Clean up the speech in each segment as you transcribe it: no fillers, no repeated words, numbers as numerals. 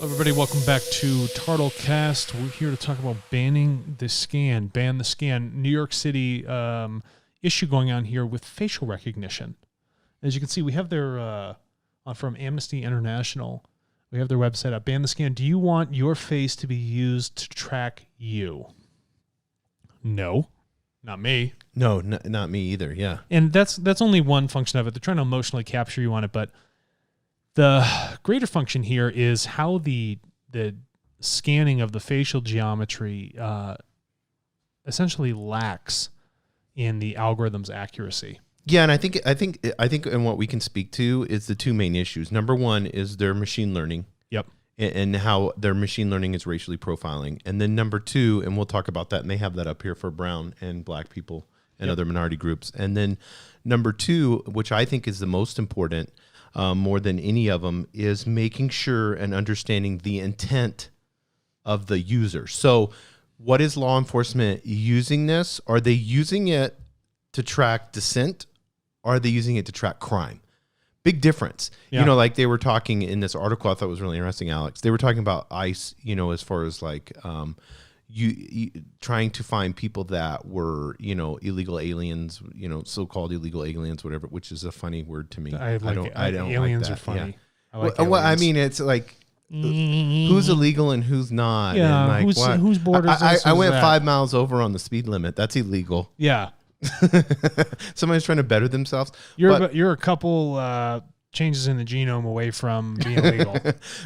Everybody, welcome back to TARTLEcast. We're here to talk about banning the scan. Ban the scan. New York City issue going on here with facial recognition. As you can see, we have their, from Amnesty International, we have their website up. Ban the scan. Do you want your face to be used to track you? No. Not me. No, not me either, yeah. And that's only one function of it. They're trying to emotionally capture you on it, but the greater function here is how the scanning of the facial geometry essentially lacks in the algorithm's accuracy. Yeah, and I think and what we can speak to is the two main issues. Number one is their machine learning. Yep. And how their machine learning is racially profiling. And then number two, and we'll talk about that, and they have that up here for brown and black people and other minority groups. And then number two, which I think is the most important, more than any of them, is making sure and understanding the intent of the user. So what is law enforcement using this? Are they using it to track dissent? Or are they using it to track crime? Big difference. Yeah. You know, like they were talking in this article, I thought was really interesting, Alex. They were talking about ICE, you know, as far as like you trying to find people that were, you know, illegal aliens, you know, so-called illegal aliens, whatever, which is a funny word to me. I don't aliens like are funny. Yeah. I mean, it's like who's illegal and who's not. Yeah, and like, whose borders I went 5 miles over on the speed limit. That's illegal. Yeah. Somebody's trying to better themselves. You're a couple changes in the genome away from being legal.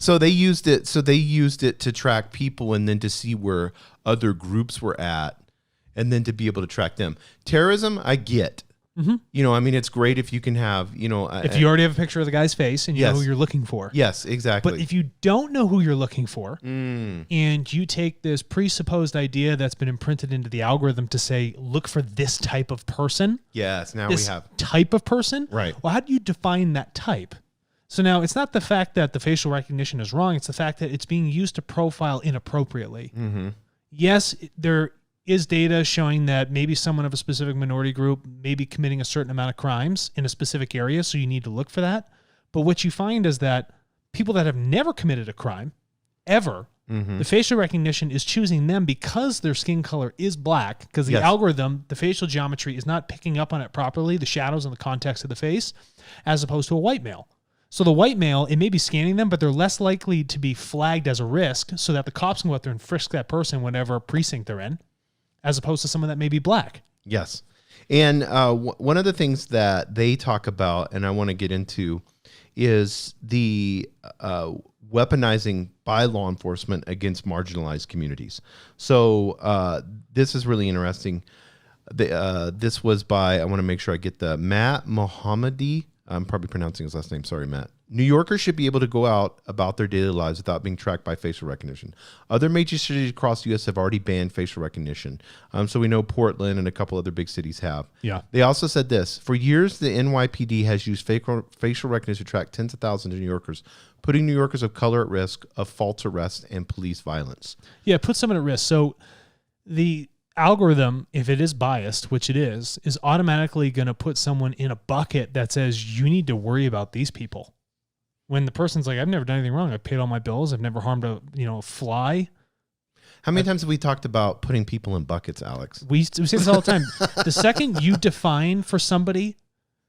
So they used it to track people and then to see where other groups were at and then to be able to track them. Terrorism, I get. Mm-hmm. You know, I mean, it's great if you can have, you know, if you already have a picture of the guy's face and you know who you're looking for. Yes, exactly. But if you don't know who you're looking for and you take this presupposed idea that's been imprinted into the algorithm to say, look for this type of person. Yes, now this we have type of person. Right. Well, how do you define that type? So now it's not the fact that the facial recognition is wrong. It's the fact that it's being used to profile inappropriately. Mm-hmm. Yes, there is data showing that maybe someone of a specific minority group may be committing a certain amount of crimes in a specific area, so you need to look for that. But what you find is that people that have never committed a crime, ever, the facial recognition is choosing them because their skin color is black, because the algorithm, the facial geometry, is not picking up on it properly, the shadows and the context of the face, as opposed to a white male. So the white male, it may be scanning them, but they're less likely to be flagged as a risk so that the cops can go out there and frisk that person whenever precinct they're in, as opposed to someone that may be black. Yes. And one of the things that they talk about, and I want to get into, is the weaponizing by law enforcement against marginalized communities. So this is really interesting. This was by, I want to make sure I get the Matt Mohammadi. I'm probably pronouncing his last name. Sorry, Matt. New Yorkers should be able to go out about their daily lives without being tracked by facial recognition. Other major cities across the U.S. have already banned facial recognition. So we know Portland and a couple other big cities have. Yeah. They also said this. For years, the NYPD has used facial recognition to track tens of thousands of New Yorkers, putting New Yorkers of color at risk of false arrest and police violence. Yeah, put someone at risk. So the algorithm, if it is biased, which it is automatically going to put someone in a bucket that says you need to worry about these people. When the person's like, I've never done anything wrong. I've paid all my bills. I've never harmed a fly. How many times have we talked about putting people in buckets, Alex? We say this all the time. The second you define for somebody,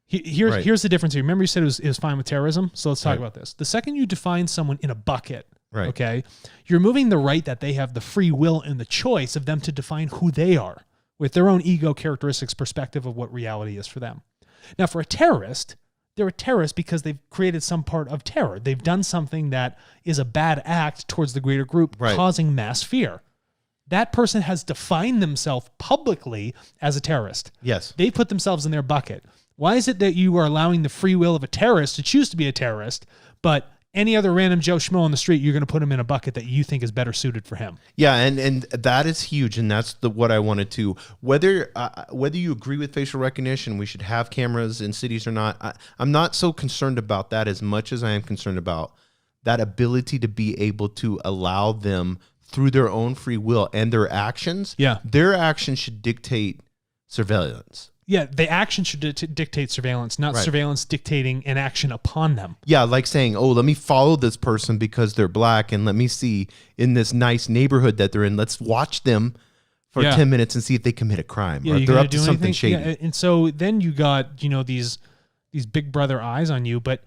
here's the difference here. Remember you said it was fine with terrorism? So let's talk about this. The second you define someone in a bucket, okay, you're removing the right that they have the free will and the choice of them to define who they are with their own ego characteristics perspective of what reality is for them. Now, for a terrorist, they're a terrorist because they've created some part of terror. They've done something that is a bad act towards the greater group, causing mass fear. That person has defined themselves publicly as a terrorist. Yes. They put themselves in their bucket. Why is it that you are allowing the free will of a terrorist to choose to be a terrorist, but any other random Joe Schmo on the street, you're going to put him in a bucket that you think is better suited for him? Yeah, and that is huge, and that's what I wanted to. Whether you agree with facial recognition, we should have cameras in cities or not, I'm not so concerned about that as much as I am concerned about that ability to be able to allow them through their own free will and their actions. Yeah. Their actions should dictate surveillance. Yeah, the action should dictate surveillance, not surveillance dictating an action upon them. Yeah, like saying, oh, let me follow this person because they're black, and let me see in this nice neighborhood that they're in, let's watch them for 10 minutes and see if they commit a crime or if they're up to something shady. Yeah, and so then you got, these big brother eyes on you, but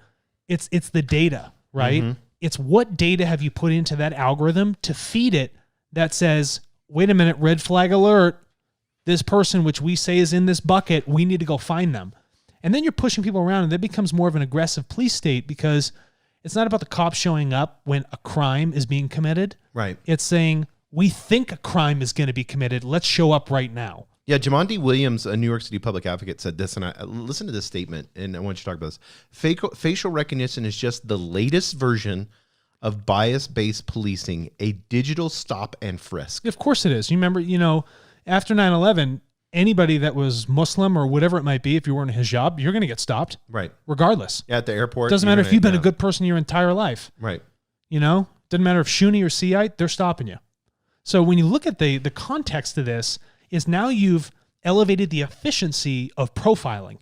it's the data, right? Mm-hmm. It's what data have you put into that algorithm to feed it that says, wait a minute, red flag alert. This person, which we say is in this bucket, we need to go find them. And then you're pushing people around, and that becomes more of an aggressive police state because it's not about the cops showing up when a crime is being committed. Right. It's saying, we think a crime is going to be committed. Let's show up right now. Yeah, Jumondi Williams, a New York City public advocate, said this, and I listen to this statement, and I want you to talk about this. Facial recognition is just the latest version of bias-based policing, a digital stop and frisk. Of course it is. You remember, after 9/11, anybody that was Muslim or whatever it might be, if you weren't a hijab, you're going to get stopped. Right. Regardless. Yeah, at the airport. Doesn't matter if you've been a good person your entire life. Right. Doesn't matter if Shuni or Shiite, they're stopping you. So when you look at the context of this, is now you've elevated the efficiency of profiling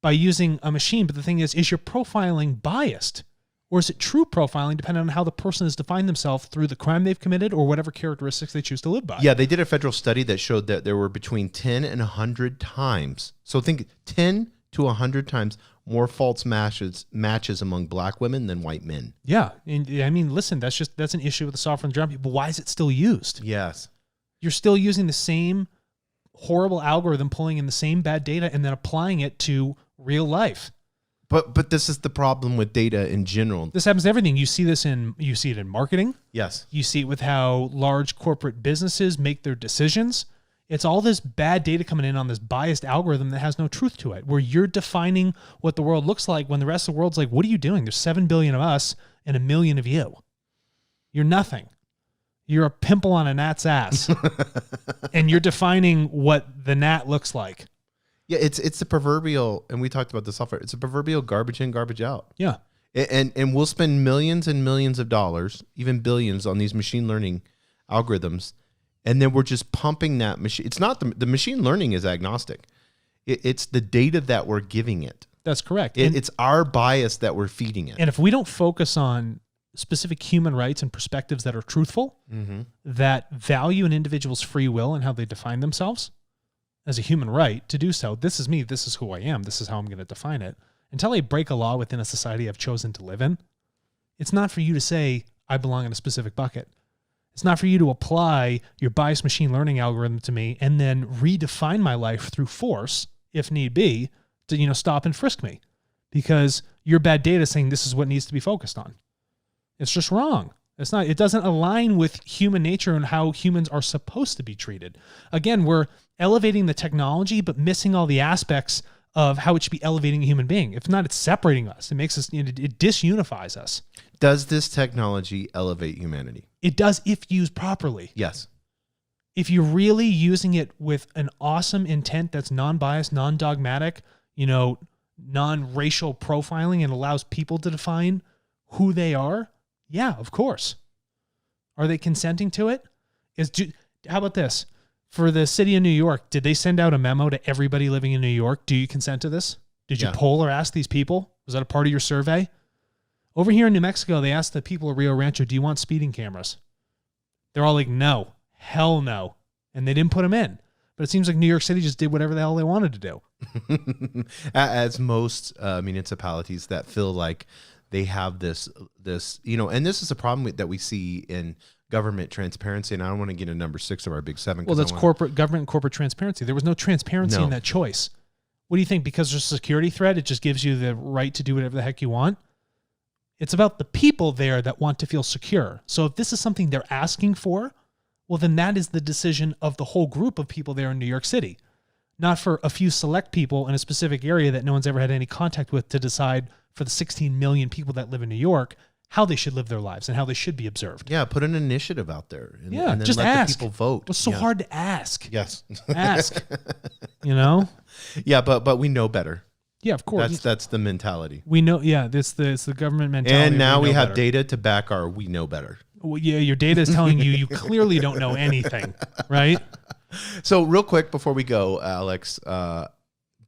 by using a machine. But the thing is your profiling biased? Or is it true profiling depending on how the person has defined themselves through the crime they've committed or whatever characteristics they choose to live by? Yeah, they did a federal study that showed that there were between 10 and 100 times. So think 10 to 100 times more false matches among black women than white men. Yeah. And I mean, listen, that's an issue with the software and drum people. Why is it still used? Yes. You're still using the same horrible algorithm, pulling in the same bad data and then applying it to real life. But this is the problem with data in general. This happens to everything. You see it in marketing. Yes. You see it with how large corporate businesses make their decisions. It's all this bad data coming in on this biased algorithm that has no truth to it, where you're defining what the world looks like when the rest of the world's like, what are you doing? There's 7 billion of us and 1 million of you. You're nothing. You're a pimple on a gnat's ass. And you're defining what the gnat looks like. Yeah, it's the proverbial, and we talked about the software, it's a proverbial garbage in, garbage out. Yeah. And we'll spend millions and millions of dollars, even billions, on these machine learning algorithms, and then we're just pumping that machine. It's not the machine learning is agnostic. It's the data that we're giving it. That's correct. It's our bias that we're feeding it. And if we don't focus on specific human rights and perspectives that are truthful, that value an individual's free will and how they define themselves as a human right to do so. This is me. This is who I am. This is how I'm going to define it. Until I break a law within a society I've chosen to live in, it's not for you to say, I belong in a specific bucket. It's not for you to apply your biased machine learning algorithm to me and then redefine my life through force, if need be, to, stop and frisk me because your bad data is saying this is what needs to be focused on. It's just wrong. It doesn't align with human nature and how humans are supposed to be treated. Again, we're elevating the technology, but missing all the aspects of how it should be elevating a human being. If not, it's separating us. It makes us, it disunifies us. Does this technology elevate humanity? It does if used properly. Yes. If you're really using it with an awesome intent that's non-biased, non-dogmatic, non-racial profiling and allows people to define who they are, yeah, of course. Are they consenting to it? How about this? For the city of New York, did they send out a memo to everybody living in New York? Do you consent to this? Did you poll or ask these people? Was that a part of your survey? Over here in New Mexico, they asked the people of Rio Rancho, do you want speeding cameras? They're all like, no, hell no. And they didn't put them in. But it seems like New York City just did whatever the hell they wanted to do. As most municipalities that feel like they have this, and this is a problem that we see in government transparency, and I don't want to get into number 6 of our big 7. Well, that's corporate government and corporate transparency. There was no transparency in that choice. What do you think? Because there's a security threat, it just gives you the right to do whatever the heck you want? It's about the people there that want to feel secure. So if this is something they're asking for, well, then that is the decision of the whole group of people there in New York City, not for a few select people in a specific area that no one's ever had any contact with to decide for the 16 million people that live in New York how they should live their lives and how they should be observed. Yeah, put an initiative out there. And then just let ask. the people vote. It's so hard to ask. Yes. Ask. Yeah, but we know better. Yeah, of course. That's the mentality. We know, it's the government mentality. And now we have data to back our we know better. Well, yeah, your data is telling you clearly don't know anything, right? So real quick before we go, Alex,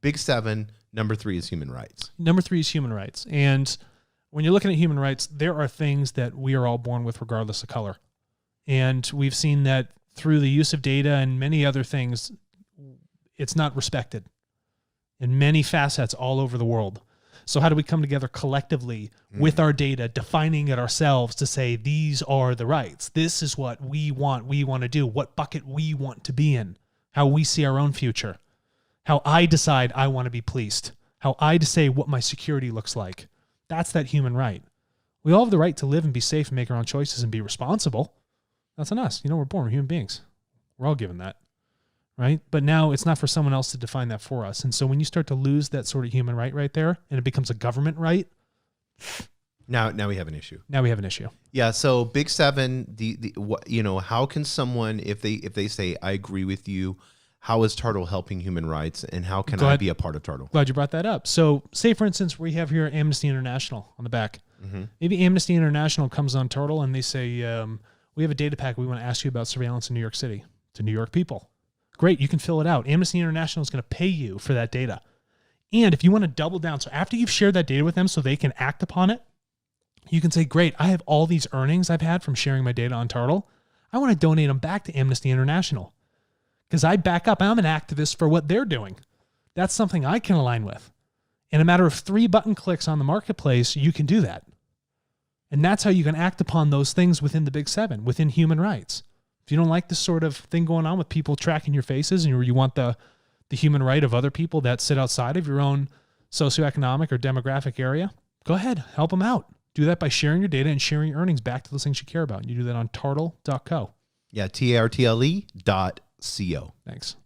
Big 7. Number 3 is human rights. Number 3 is human rights. And when you're looking at human rights, there are things that we are all born with regardless of color. And we've seen that through the use of data and many other things, it's not respected in many facets all over the world. So how do we come together collectively with our data, defining it ourselves to say, these are the rights. This is what we want to do, what bucket we want to be in, how we see our own future, how I decide I want to be policed, how I say what my security looks like. That's that human right. We all have the right to live and be safe and make our own choices and be responsible. That's on us. We're born, we're human beings. We're all given that, right? But now it's not for someone else to define that for us. And so when you start to lose that sort of human right there, and it becomes a government right, now we have an issue. Now we have an issue. Yeah. So Big 7, how can someone, if they say, I agree with you, how is TARTLE helping human rights, and how can I be a part of TARTLE? Glad you brought that up. So say, for instance, we have here Amnesty International on the back. Maybe Amnesty International comes on TARTLE and they say, we have a data pack we want to ask you about surveillance in New York City to New York people. Great, you can fill it out. Amnesty International is going to pay you for that data. And if you want to double down, so after you've shared that data with them so they can act upon it, you can say, great, I have all these earnings I've had from sharing my data on TARTLE. I want to donate them back to Amnesty International because I back up. I'm an activist for what they're doing. That's something I can align with. In a matter of 3 button clicks on the marketplace, you can do that. And that's how you can act upon those things within the Big 7, within human rights. If you don't like this sort of thing going on with people tracking your faces and you want the human right of other people that sit outside of your own socioeconomic or demographic area, go ahead, help them out. Do that by sharing your data and sharing your earnings back to those things you care about. You do that on tartle.co. Yeah, TARTLE.co. Thanks.